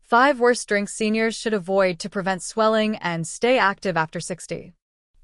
5 worst drinks seniors should avoid to prevent swelling and stay active after 60.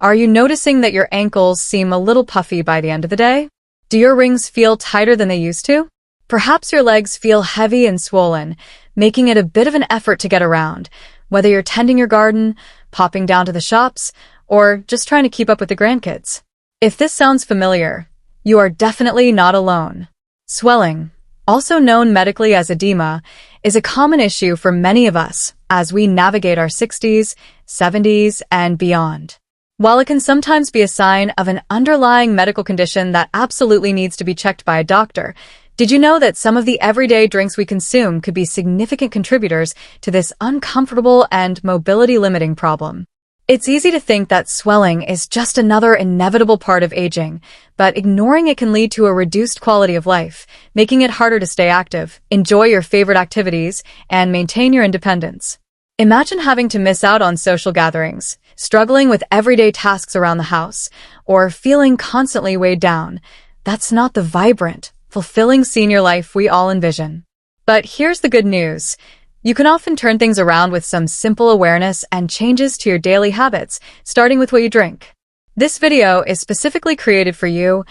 Are you noticing that your ankles seem a little puffy by the end of the day? Do your rings feel tighter than they used to? Perhaps your legs feel heavy and swollen, making it a bit of an effort to get around, whether you're tending your garden, popping down to the shops, or just trying to keep up with the grandkids. If this sounds familiar, you are definitely not alone. Swelling, also known medically as edema, is a common issue for many of us as we navigate our 60s, 70s, and beyond. While it can sometimes be a sign of an underlying medical condition that absolutely needs to be checked by a doctor, did you know that some of the everyday drinks we consume could be significant contributors to this uncomfortable and mobility-limiting problem? It's easy to think that swelling is just another inevitable part of aging, but ignoring it can lead to a reduced quality of life, making it harder to stay active, enjoy your favorite activities, and maintain your independence. Imagine having to miss out on social gatherings, struggling with everyday tasks around the house, or feeling constantly weighed down. That's not the vibrant, fulfilling senior life we all envision. But here's the good news. You can often turn things around with some simple awareness and changes to your daily habits, starting with what you drink. This video is specifically created for you,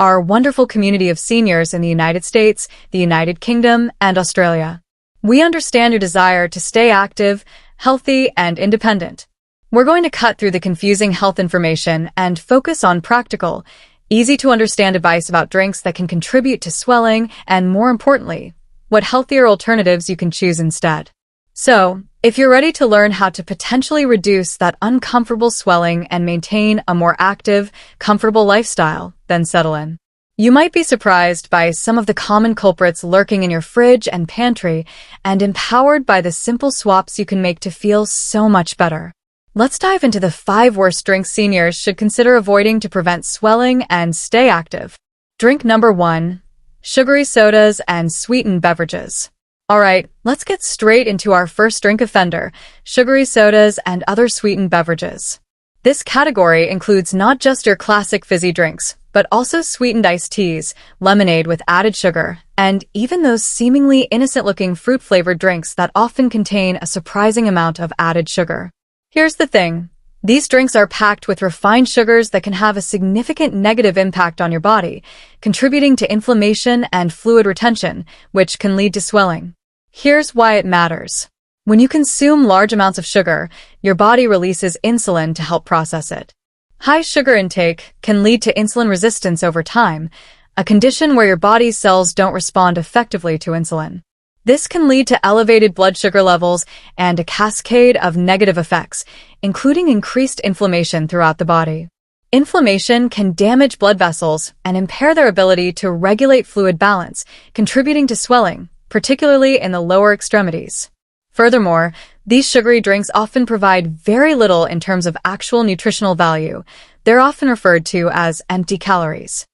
our wonderful community of seniors in the United States, the United Kingdom, and Australia. We understand your desire to stay active, healthy, and independent. We're going to cut through the confusing health information and focus on practical, easy-to-understand advice about drinks that can contribute to swelling and, more importantly, what healthier alternatives you can choose instead. So, if you're ready to learn how to potentially reduce that uncomfortable swelling and maintain a more active, comfortable lifestyle, then settle in. You might be surprised by some of the common culprits lurking in your fridge and pantry, and empowered by the simple swaps you can make to feel so much better. Let's dive into the 5 worst drinks seniors should consider avoiding to prevent swelling and stay active. Drink number 1. Sugary sodas and sweetened beverages. Alright, let's get straight into our first drink offender, sugary sodas and other sweetened beverages. This category includes not just your classic fizzy drinks, but also sweetened iced teas, lemonade with added sugar, and even those seemingly innocent-looking fruit-flavored drinks that often contain a surprising amount of added sugar. Here's the thing. These drinks are packed with refined sugars that can have a significant negative impact on your body, contributing to inflammation and fluid retention, which can lead to swelling. Here's why it matters. When you consume large amounts of sugar, your body releases insulin to help process it. High sugar intake can lead to insulin resistance over time, a condition where your body's cells don't respond effectively to insulin. This can lead to elevated blood sugar levels and a cascade of negative effects, including increased inflammation throughout the body. Inflammation can damage blood vessels and impair their ability to regulate fluid balance, contributing to swelling, particularly in the lower extremities. Furthermore, these sugary drinks often provide very little in terms of actual nutritional value. They're often referred to as empty calories.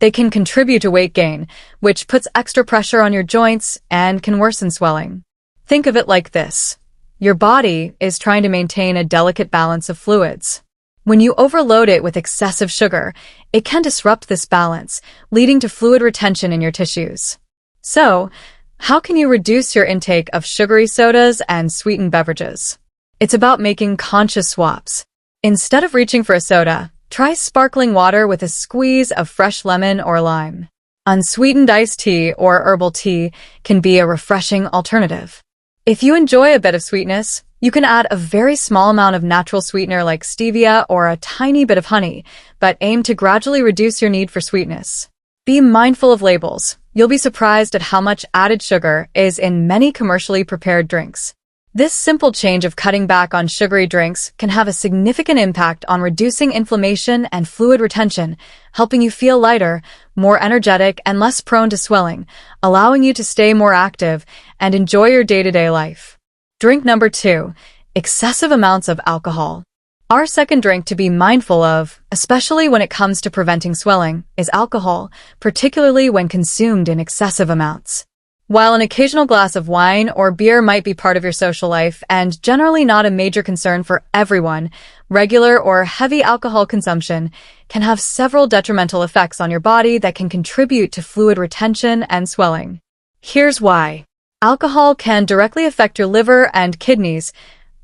They can contribute to weight gain, which puts extra pressure on your joints and can worsen swelling. Think of it like this. Your body is trying to maintain a delicate balance of fluids. When you overload it with excessive sugar, it can disrupt this balance, leading to fluid retention in your tissues. So, how can you reduce your intake of sugary sodas and sweetened beverages? It's about making conscious swaps. Instead of reaching for a soda, try sparkling water with a squeeze of fresh lemon or lime. Unsweetened iced tea or herbal tea can be a refreshing alternative. If you enjoy a bit of sweetness, you can add a very small amount of natural sweetener like stevia or a tiny bit of honey, but aim to gradually reduce your need for sweetness. Be mindful of labels. You'll be surprised at how much added sugar is in many commercially prepared drinks. This simple change of cutting back on sugary drinks can have a significant impact on reducing inflammation and fluid retention, helping you feel lighter, more energetic, and less prone to swelling, allowing you to stay more active and enjoy your day-to-day life. Drink number 2. Excessive amounts of alcohol. Our second drink to be mindful of, especially when it comes to preventing swelling, is alcohol, particularly when consumed in excessive amounts. While an occasional glass of wine or beer might be part of your social life and generally not a major concern for everyone, regular or heavy alcohol consumption can have several detrimental effects on your body that can contribute to fluid retention and swelling. Here's why. Alcohol can directly affect your liver and kidneys,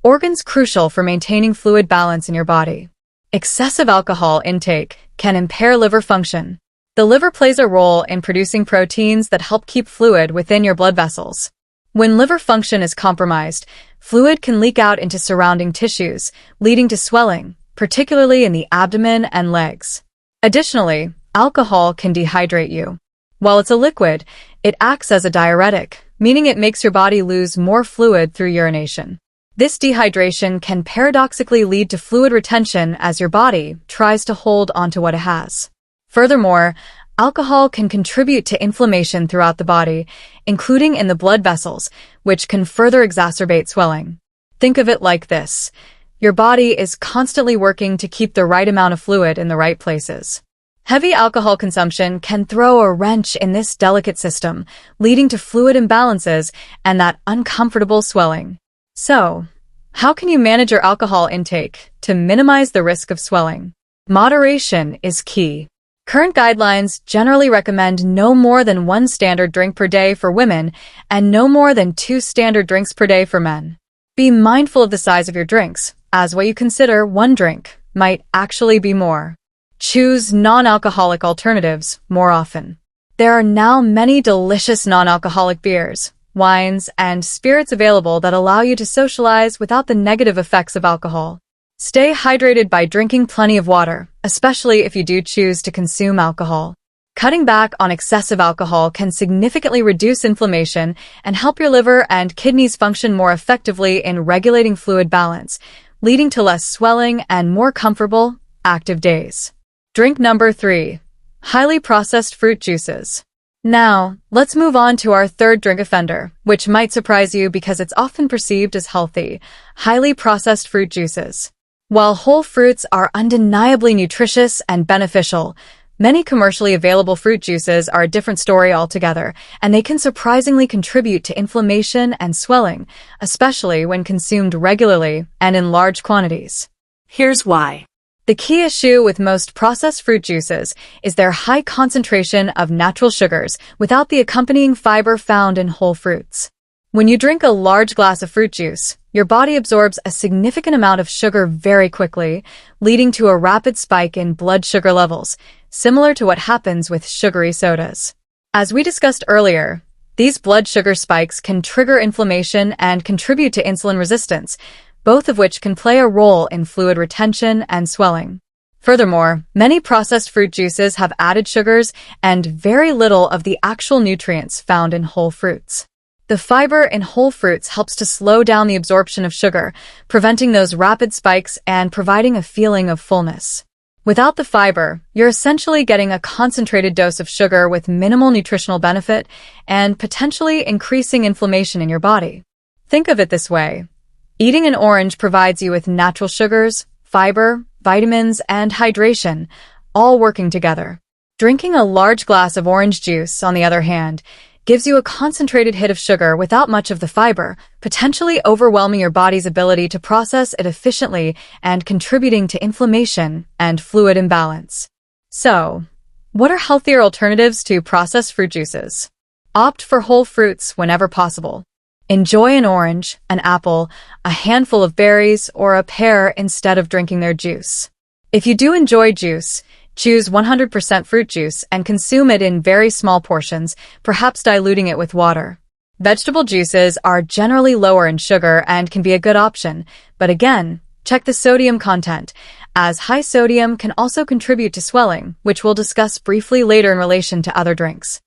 organs crucial for maintaining fluid balance in your body. Excessive alcohol intake can impair liver function. The liver plays a role in producing proteins that help keep fluid within your blood vessels. When liver function is compromised, fluid can leak out into surrounding tissues, leading to swelling, particularly in the abdomen and legs. Additionally, alcohol can dehydrate you. While it's a liquid, it acts as a diuretic, meaning it makes your body lose more fluid through urination. This dehydration can paradoxically lead to fluid retention as your body tries to hold onto what it has. Furthermore, alcohol can contribute to inflammation throughout the body, including in the blood vessels, which can further exacerbate swelling. Think of it like this. Your body is constantly working to keep the right amount of fluid in the right places. Heavy alcohol consumption can throw a wrench in this delicate system, leading to fluid imbalances and that uncomfortable swelling. So, how can you manage your alcohol intake to minimize the risk of swelling? Moderation is key. Current guidelines generally recommend no more than 1 standard drink per day for women and no more than 2 standard drinks per day for men. Be mindful of the size of your drinks, as what you consider 1 drink might actually be more. Choose non-alcoholic alternatives more often. There are now many delicious non-alcoholic beers, wines, and spirits available that allow you to socialize without the negative effects of alcohol. Stay hydrated by drinking plenty of water, especially if you do choose to consume alcohol. Cutting back on excessive alcohol can significantly reduce inflammation and help your liver and kidneys function more effectively in regulating fluid balance, leading to less swelling and more comfortable, active days. Drink number 3. Highly processed fruit juices. Now, let's move on to our third drink offender, which might surprise you because it's often perceived as healthy: highly processed fruit juices. While whole fruits are undeniably nutritious and beneficial, many commercially available fruit juices are a different story altogether, and they can surprisingly contribute to inflammation and swelling, especially when consumed regularly and in large quantities. Here's why. The key issue with most processed fruit juices is their high concentration of natural sugars without the accompanying fiber found in whole fruits. When you drink a large glass of fruit juice, your body absorbs a significant amount of sugar very quickly, leading to a rapid spike in blood sugar levels, similar to what happens with sugary sodas. As we discussed earlier, these blood sugar spikes can trigger inflammation and contribute to insulin resistance, both of which can play a role in fluid retention and swelling. Furthermore, many processed fruit juices have added sugars and very little of the actual nutrients found in whole fruits. The fiber in whole fruits helps to slow down the absorption of sugar, preventing those rapid spikes and providing a feeling of fullness. Without the fiber, you're essentially getting a concentrated dose of sugar with minimal nutritional benefit and potentially increasing inflammation in your body. Think of it this way. Eating an orange provides you with natural sugars, fiber, vitamins, and hydration, all working together. Drinking a large glass of orange juice, on the other hand, gives you a concentrated hit of sugar without much of the fiber, potentially overwhelming your body's ability to process it efficiently and contributing to inflammation and fluid imbalance. So, what are healthier alternatives to processed fruit juices? Opt for whole fruits whenever possible. Enjoy an orange, an apple, a handful of berries, or a pear instead of drinking their juice. If you do enjoy juice, choose 100% fruit juice and consume it in very small portions, perhaps diluting it with water. Vegetable juices are generally lower in sugar and can be a good option, but again, check the sodium content, as high sodium can also contribute to swelling, which we'll discuss briefly later in relation to other drinks.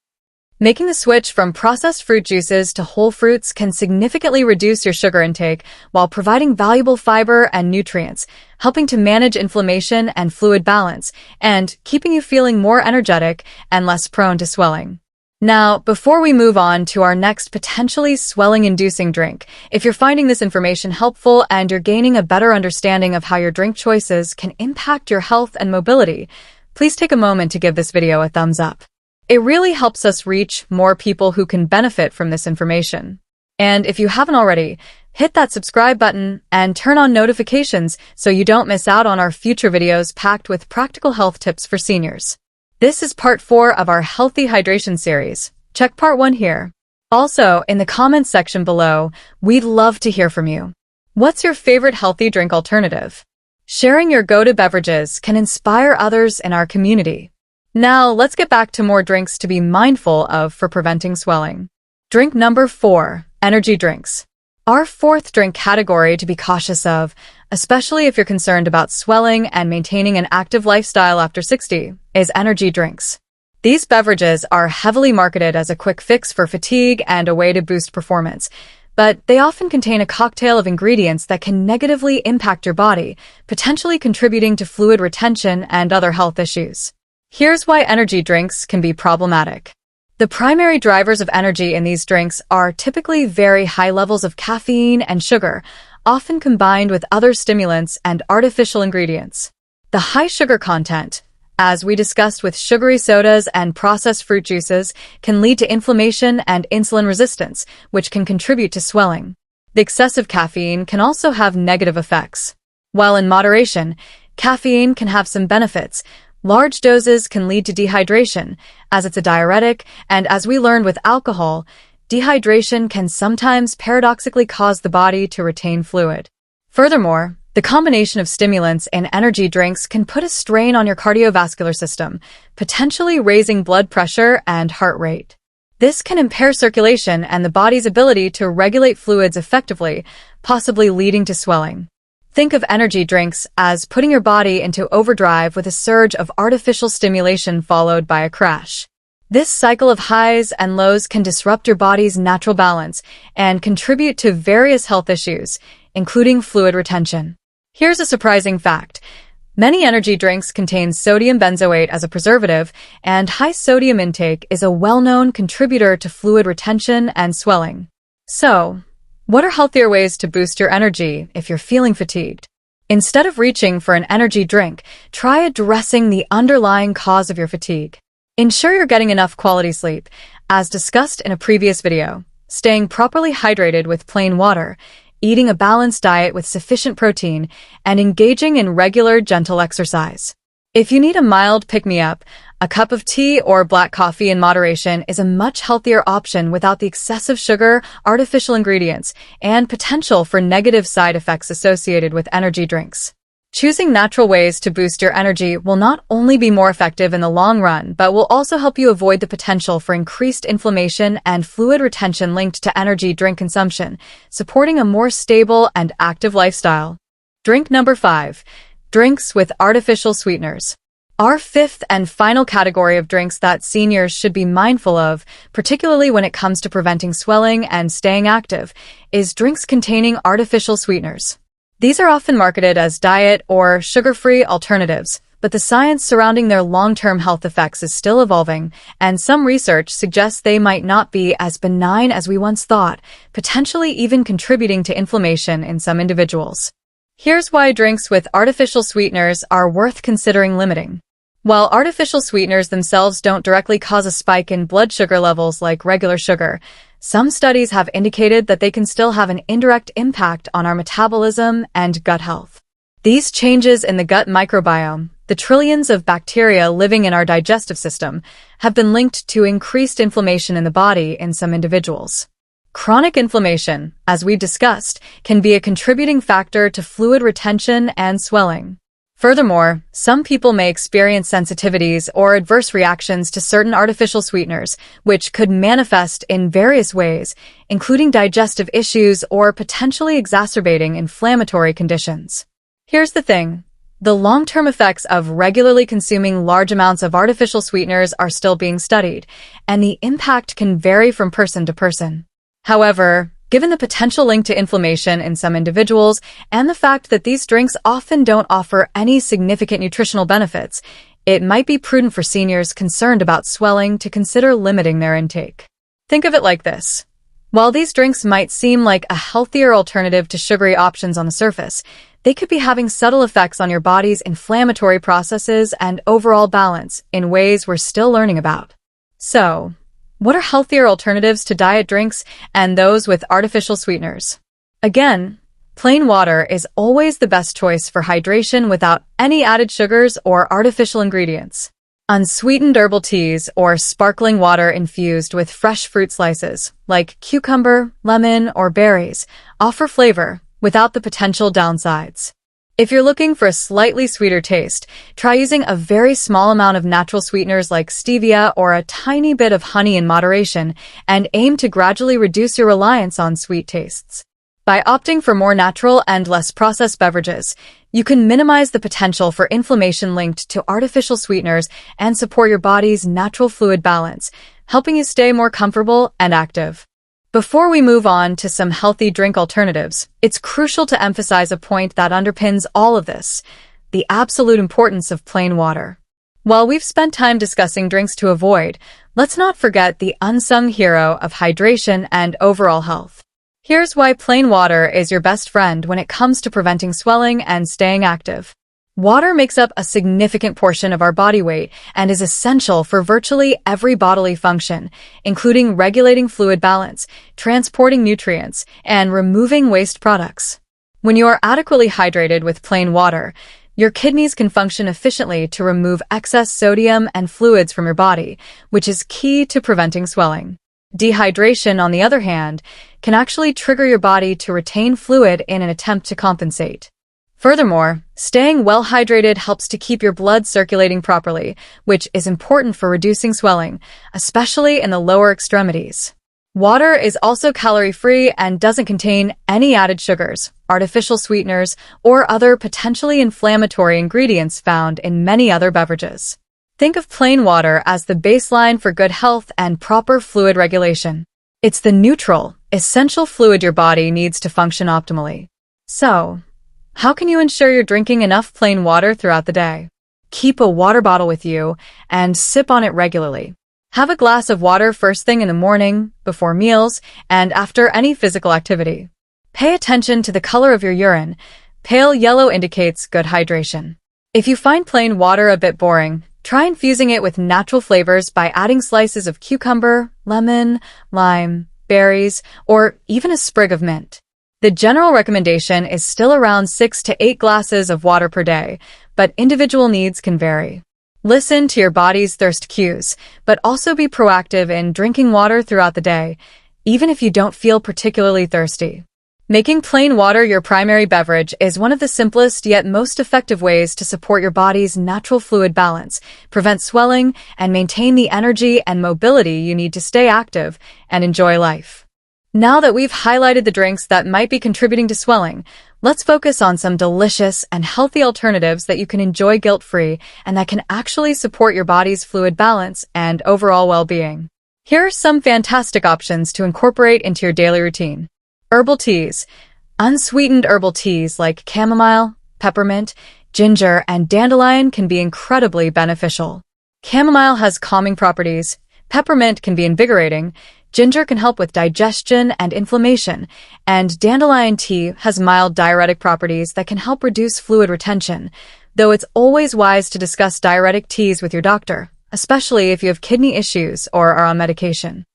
Making the switch from processed fruit juices to whole fruits can significantly reduce your sugar intake while providing valuable fiber and nutrients, helping to manage inflammation and fluid balance, and keeping you feeling more energetic and less prone to swelling. Now, before we move on to our next potentially swelling-inducing drink, if you're finding this information helpful and you're gaining a better understanding of how your drink choices can impact your health and mobility, please take a moment to give this video a thumbs up. It really helps us reach more people who can benefit from this information. And if you haven't already, hit that subscribe button and turn on notifications so you don't miss out on our future videos packed with practical health tips for seniors. This is part 4 of our Healthy Hydration series. Check part 1 here. Also, in the comments section below, we'd love to hear from you. What's your favorite healthy drink alternative? Sharing your go-to beverages can inspire others in our community. Now, let's get back to more drinks to be mindful of for preventing swelling. Drink number 4, energy drinks. Our fourth drink category to be cautious of, especially if you're concerned about swelling and maintaining an active lifestyle after 60, is energy drinks. These beverages are heavily marketed as a quick fix for fatigue and a way to boost performance, but they often contain a cocktail of ingredients that can negatively impact your body, potentially contributing to fluid retention and other health issues. Here's why energy drinks can be problematic. The primary drivers of energy in these drinks are typically very high levels of caffeine and sugar, often combined with other stimulants and artificial ingredients. The high sugar content, as we discussed with sugary sodas and processed fruit juices, can lead to inflammation and insulin resistance, which can contribute to swelling. The excessive caffeine can also have negative effects. While in moderation, caffeine can have some benefits. Large doses can lead to dehydration, as it's a diuretic, and as we learned with alcohol, dehydration can sometimes paradoxically cause the body to retain fluid. Furthermore, the combination of stimulants in energy drinks can put a strain on your cardiovascular system, potentially raising blood pressure and heart rate. This can impair circulation and the body's ability to regulate fluids effectively, possibly leading to swelling. Think of energy drinks as putting your body into overdrive with a surge of artificial stimulation followed by a crash. This cycle of highs and lows can disrupt your body's natural balance and contribute to various health issues, including fluid retention. Here's a surprising fact. Many energy drinks contain sodium benzoate as a preservative, and high sodium intake is a well-known contributor to fluid retention and swelling. So, what are healthier ways to boost your energy if you're feeling fatigued? Instead of reaching for an energy drink, try addressing the underlying cause of your fatigue. Ensure you're getting enough quality sleep, as discussed in a previous video, staying properly hydrated with plain water, eating a balanced diet with sufficient protein, and engaging in regular, gentle exercise. If you need a mild pick-me-up, a cup of tea or black coffee in moderation is a much healthier option without the excessive sugar, artificial ingredients, and potential for negative side effects associated with energy drinks. Choosing natural ways to boost your energy will not only be more effective in the long run, but will also help you avoid the potential for increased inflammation and fluid retention linked to energy drink consumption, supporting a more stable and active lifestyle. Drink number 5. Drinks with artificial sweeteners. Our fifth and final category of drinks that seniors should be mindful of, particularly when it comes to preventing swelling and staying active, is drinks containing artificial sweeteners. These are often marketed as diet or sugar-free alternatives, but the science surrounding their long-term health effects is still evolving, and some research suggests they might not be as benign as we once thought, potentially even contributing to inflammation in some individuals. Here's why drinks with artificial sweeteners are worth considering limiting. While artificial sweeteners themselves don't directly cause a spike in blood sugar levels like regular sugar, some studies have indicated that they can still have an indirect impact on our metabolism and gut health. These changes in the gut microbiome, the trillions of bacteria living in our digestive system, have been linked to increased inflammation in the body in some individuals. Chronic inflammation, as we discussed, can be a contributing factor to fluid retention and swelling. Furthermore, some people may experience sensitivities or adverse reactions to certain artificial sweeteners, which could manifest in various ways, including digestive issues or potentially exacerbating inflammatory conditions. Here's the thing. The long-term effects of regularly consuming large amounts of artificial sweeteners are still being studied, and the impact can vary from person to person. However, given the potential link to inflammation in some individuals and the fact that these drinks often don't offer any significant nutritional benefits, it might be prudent for seniors concerned about swelling to consider limiting their intake. Think of it like this. While these drinks might seem like a healthier alternative to sugary options on the surface, they could be having subtle effects on your body's inflammatory processes and overall balance in ways we're still learning about. So, what are healthier alternatives to diet drinks and those with artificial sweeteners? Again, plain water is always the best choice for hydration without any added sugars or artificial ingredients. Unsweetened herbal teas or sparkling water infused with fresh fruit slices, like cucumber, lemon, or berries, offer flavor without the potential downsides. If you're looking for a slightly sweeter taste, try using a very small amount of natural sweeteners like stevia or a tiny bit of honey in moderation, and aim to gradually reduce your reliance on sweet tastes. By opting for more natural and less processed beverages, you can minimize the potential for inflammation linked to artificial sweeteners and support your body's natural fluid balance, helping you stay more comfortable and active. Before we move on to some healthy drink alternatives, it's crucial to emphasize a point that underpins all of this: the absolute importance of plain water. While we've spent time discussing drinks to avoid, let's not forget the unsung hero of hydration and overall health. Here's why plain water is your best friend when it comes to preventing swelling and staying active. Water makes up a significant portion of our body weight and is essential for virtually every bodily function, including regulating fluid balance, transporting nutrients, and removing waste products. When you are adequately hydrated with plain water, your kidneys can function efficiently to remove excess sodium and fluids from your body, which is key to preventing swelling. Dehydration, on the other hand, can actually trigger your body to retain fluid in an attempt to compensate. Furthermore, staying well hydrated helps to keep your blood circulating properly, which is important for reducing swelling, especially in the lower extremities. Water is also calorie-free and doesn't contain any added sugars, artificial sweeteners, or other potentially inflammatory ingredients found in many other beverages. Think of plain water as the baseline for good health and proper fluid regulation. It's the neutral, essential fluid your body needs to function optimally. So, how can you ensure you're drinking enough plain water throughout the day? Keep a water bottle with you and sip on it regularly. Have a glass of water first thing in the morning, before meals, and after any physical activity. Pay attention to the color of your urine. Pale yellow indicates good hydration. If you find plain water a bit boring, try infusing it with natural flavors by adding slices of cucumber, lemon, lime, berries, or even a sprig of mint. The general recommendation is still around 6 to 8 glasses of water per day, but individual needs can vary. Listen to your body's thirst cues, but also be proactive in drinking water throughout the day, even if you don't feel particularly thirsty. Making plain water your primary beverage is one of the simplest yet most effective ways to support your body's natural fluid balance, prevent swelling, and maintain the energy and mobility you need to stay active and enjoy life. Now that we've highlighted the drinks that might be contributing to swelling, let's focus on some delicious and healthy alternatives that you can enjoy guilt-free and that can actually support your body's fluid balance and overall well-being. Here are some fantastic options to incorporate into your daily routine. Herbal teas. Unsweetened herbal teas like chamomile, peppermint, ginger, and dandelion can be incredibly beneficial. Chamomile has calming properties, peppermint can be invigorating, ginger can help with digestion and inflammation, and dandelion tea has mild diuretic properties that can help reduce fluid retention, though it's always wise to discuss diuretic teas with your doctor, especially if you have kidney issues or are on medication.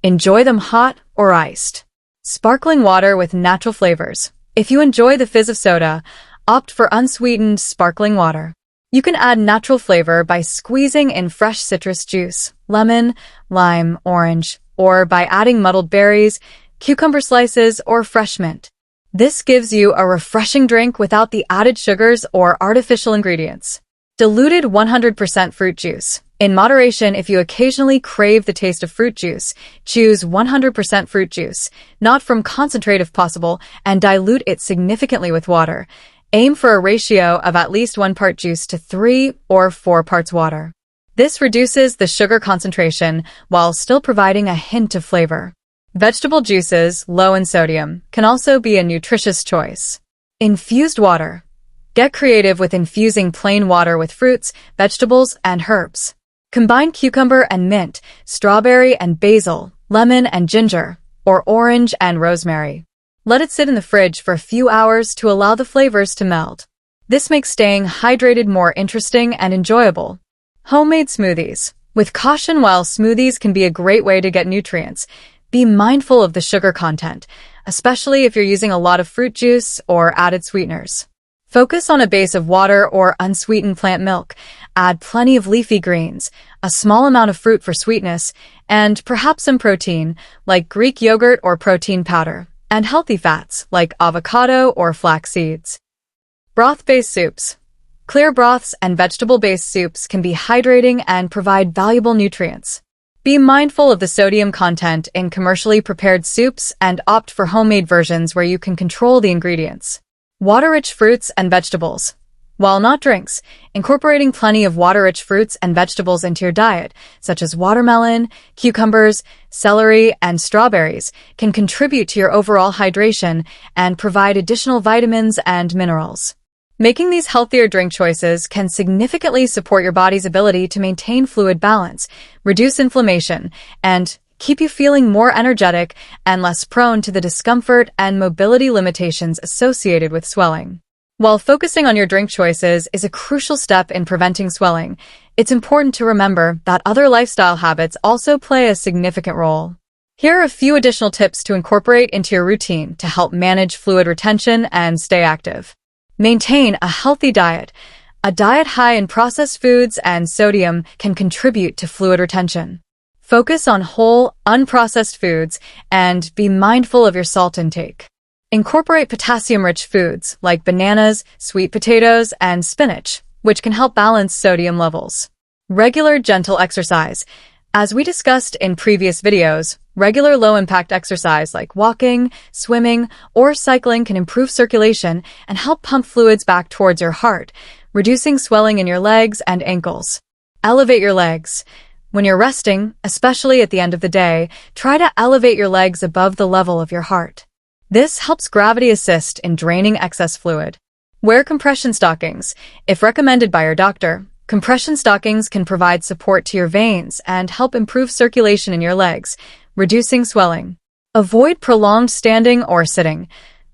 Enjoy them hot or iced. Sparkling water with natural flavors. If you enjoy the fizz of soda, opt for unsweetened sparkling water. You can add natural flavor by squeezing in fresh citrus juice, lemon, lime, orange, or by adding muddled berries, cucumber slices, or fresh mint. This gives you a refreshing drink without the added sugars or artificial ingredients. Diluted 100% fruit juice. In moderation, if you occasionally crave the taste of fruit juice, choose 100% fruit juice, not from concentrate if possible, and dilute it significantly with water. Aim for a ratio of at least 1 part juice to 3 or 4 parts water. This reduces the sugar concentration while still providing a hint of flavor. Vegetable juices, low in sodium, can also be a nutritious choice. Infused water. Get creative with infusing plain water with fruits, vegetables, and herbs. Combine cucumber and mint, strawberry and basil, lemon and ginger, or orange and rosemary. Let it sit in the fridge for a few hours to allow the flavors to meld. This makes staying hydrated more interesting and enjoyable. Homemade smoothies. With caution, while smoothies can be a great way to get nutrients, be mindful of the sugar content, especially if you're using a lot of fruit juice or added sweeteners. Focus on a base of water or unsweetened plant milk. Add plenty of leafy greens, a small amount of fruit for sweetness, and perhaps some protein, like Greek yogurt or protein powder, and healthy fats, like avocado or flax seeds. Broth-based soups. Clear broths and vegetable-based soups can be hydrating and provide valuable nutrients. Be mindful of the sodium content in commercially prepared soups and opt for homemade versions where you can control the ingredients. Water-rich fruits and vegetables. While not drinks, incorporating plenty of water-rich fruits and vegetables into your diet, such as watermelon, cucumbers, celery, and strawberries, can contribute to your overall hydration and provide additional vitamins and minerals. Making these healthier drink choices can significantly support your body's ability to maintain fluid balance, reduce inflammation, and keep you feeling more energetic and less prone to the discomfort and mobility limitations associated with swelling. While focusing on your drink choices is a crucial step in preventing swelling, it's important to remember that other lifestyle habits also play a significant role. Here are a few additional tips to incorporate into your routine to help manage fluid retention and stay active. Maintain a healthy diet. A diet high in processed foods and sodium can contribute to fluid retention. Focus on whole, unprocessed foods and be mindful of your salt intake. Incorporate potassium-rich foods like bananas, sweet potatoes, and spinach, which can help balance sodium levels. Regular, gentle exercise. As we discussed in previous videos, regular low-impact exercise like walking, swimming, or cycling can improve circulation and help pump fluids back towards your heart, reducing swelling in your legs and ankles. Elevate your legs. When you're resting, especially at the end of the day, try to elevate your legs above the level of your heart. This helps gravity assist in draining excess fluid. Wear compression stockings. If recommended by your doctor, compression stockings can provide support to your veins and help improve circulation in your legs, reducing swelling. Avoid prolonged standing or sitting.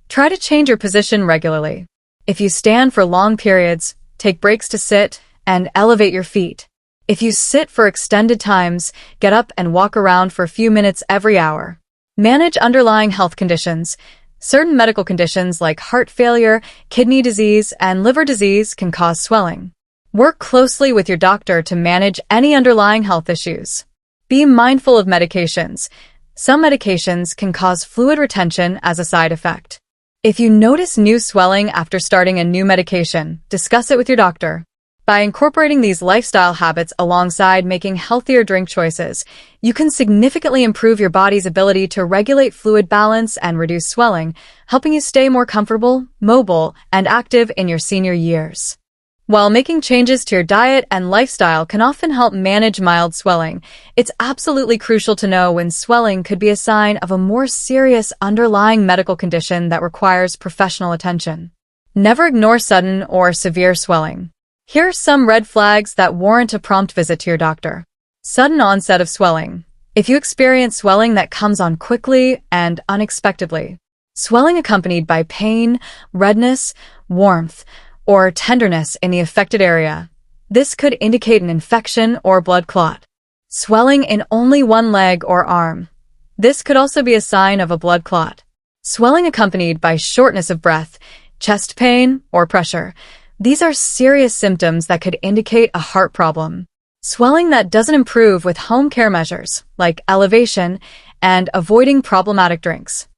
Try to change your position regularly. If you stand for long periods, take breaks to sit and elevate your feet. If you sit for extended times, get up and walk around for a few minutes every hour. Manage underlying health conditions. Certain medical conditions like heart failure, kidney disease, and liver disease can cause swelling. Work closely with your doctor to manage any underlying health issues. Be mindful of medications. Some medications can cause fluid retention as a side effect. If you notice new swelling after starting a new medication, discuss it with your doctor. By incorporating these lifestyle habits alongside making healthier drink choices, you can significantly improve your body's ability to regulate fluid balance and reduce swelling, helping you stay more comfortable, mobile, and active in your senior years. While making changes to your diet and lifestyle can often help manage mild swelling, it's absolutely crucial to know when swelling could be a sign of a more serious underlying medical condition that requires professional attention. Never ignore sudden or severe swelling. Here are some red flags that warrant a prompt visit to your doctor. Sudden onset of swelling. If you experience swelling that comes on quickly and unexpectedly, swelling accompanied by pain, redness, warmth, or tenderness in the affected area, this could indicate an infection or blood clot. Swelling in only one leg or arm. This could also be a sign of a blood clot. Swelling accompanied by shortness of breath, chest pain, or pressure. These are serious symptoms that could indicate a heart problem. Swelling that doesn't improve with home care measures, like elevation and avoiding problematic drinks.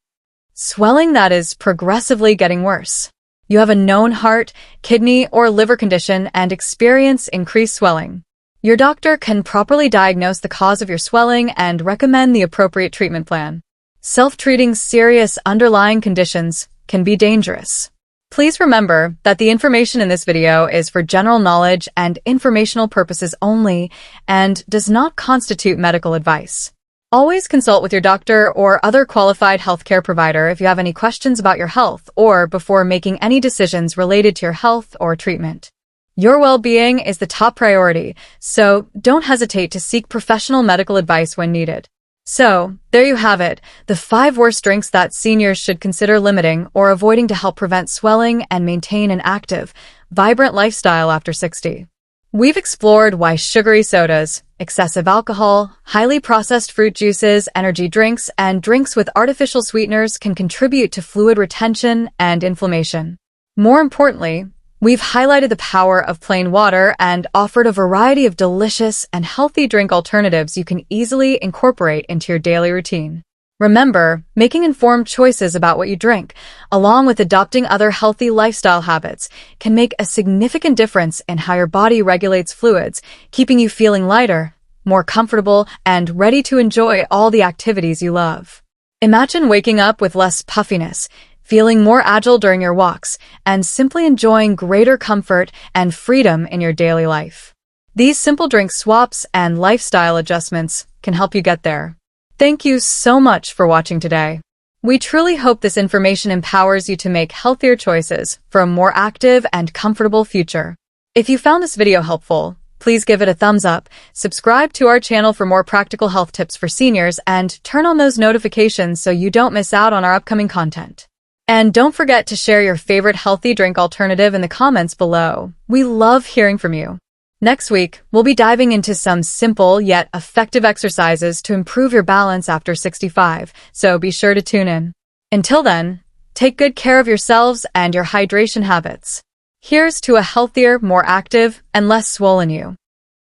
Swelling that is progressively getting worse. You have a known heart, kidney, or liver condition and experience increased swelling. Your doctor can properly diagnose the cause of your swelling and recommend the appropriate treatment plan. Self-treating serious underlying conditions can be dangerous. Please remember that the information in this video is for general knowledge and informational purposes only and does not constitute medical advice. Always consult with your doctor or other qualified healthcare provider if you have any questions about your health or before making any decisions related to your health or treatment. Your well-being is the top priority, so don't hesitate to seek professional medical advice when needed. So, there you have it, the 5 worst drinks that seniors should consider limiting or avoiding to help prevent swelling and maintain an active, vibrant lifestyle after 60. We've explored why sugary sodas, excessive alcohol, highly processed fruit juices, energy drinks, and drinks with artificial sweeteners can contribute to fluid retention and inflammation. More importantly, we've highlighted the power of plain water and offered a variety of delicious and healthy drink alternatives you can easily incorporate into your daily routine. Remember, making informed choices about what you drink, along with adopting other healthy lifestyle habits, can make a significant difference in how your body regulates fluids, keeping you feeling lighter, more comfortable, and ready to enjoy all the activities you love. Imagine waking up with less puffiness, feeling more agile during your walks, and simply enjoying greater comfort and freedom in your daily life. These simple drink swaps and lifestyle adjustments can help you get there. Thank you so much for watching today. We truly hope this information empowers you to make healthier choices for a more active and comfortable future. If you found this video helpful, please give it a thumbs up, subscribe to our channel for more practical health tips for seniors, and turn on those notifications so you don't miss out on our upcoming content. And don't forget to share your favorite healthy drink alternative in the comments below. We love hearing from you. Next week, we'll be diving into some simple yet effective exercises to improve your balance after 65, so be sure to tune in. Until then, take good care of yourselves and your hydration habits. Here's to a healthier, more active, and less swollen you.